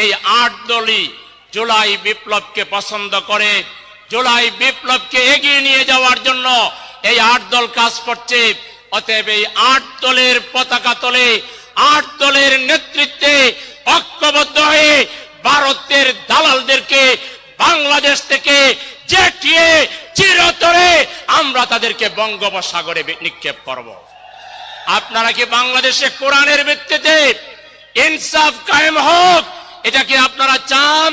এই 8 দলই জুলাই বিপ্লবকে পছন্দ করে, জুলাই বিপ্লবকে এগিয়ে নিয়ে যাওয়ার জন্য এই 8 দল কাজ করছে। অতএব এই 8 দলের পতাকা তলে, 8 দলের নেতৃত্বে ঐক্যবদ্ধ হয়ে ভারতের দালালদেরকে বাংলাদেশ থেকে জেটিয়ে চিরতরে আমরা তাদেরকে বঙ্গোপসাগরে নিক্ষেপ করব। আপনারা কি বাংলাদেশে কোরআনের ভিত্তিতে ইনসাফ কায়েম হোক, এটা কি আপনারা চান?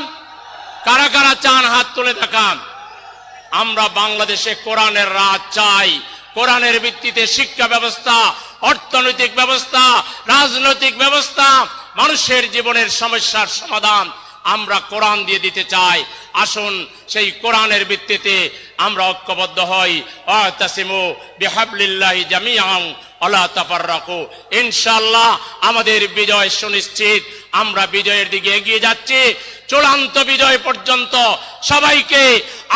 কারা কারা চান হাত তুলে দেখান। আমরা বাংলাদেশে কোরআনের রাজ চাই। কোরআনের ভিত্তিতে শিক্ষা ব্যবস্থা, অর্থনৈতিক ব্যবস্থা, রাজনৈতিক ব্যবস্থা, মানুষের জীবনের সমস্যার সমাধান আমরা কোরআন দিয়ে দিতে চাই। আসুন সেই কোরআনের ভিত্তিতে আমরা ঐক্যবদ্ধ হই। ওয়াতাসিমু বিহাবলিল্লাহি জামিআন ওয়ালা তাফাররাকু। ইনশাআল্লাহ আমাদের বিজয় সুনিশ্চিত। আমরা বিজয়ের দিকে এগিয়ে যাচ্ছি। চূড়ান্ত বিজয় পর্যন্ত সবাইকে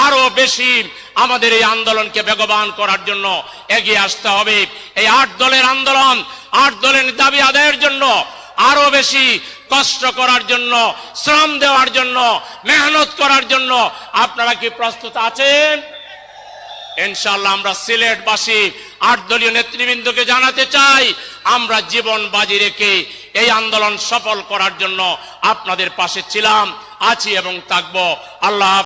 আরো বেশি আমাদের এই আন্দোলনকে বেগবান করার জন্য এগিয়ে আসতে হবে। এই 8 দলের আন্দোলন, 8 দলের দাবি আদায়ের জন্য আরো বেশি কষ্ট করার জন্য, শ্রম দেওয়ার জন্য, মেহনত করার জন্য আপনারা কি প্রস্তুত আছেন? ইনশাআল্লাহ আমরা সিলেটবাসী 8 দলীয় নেতৃবৃন্দকে জানাতে চাই, আমরা জীবন বাজি রেখে এই আন্দোলন সফল করার জন্য আপনাদের পাশে ছিলাম, আছি এবং থাকবো। আল্লাহ।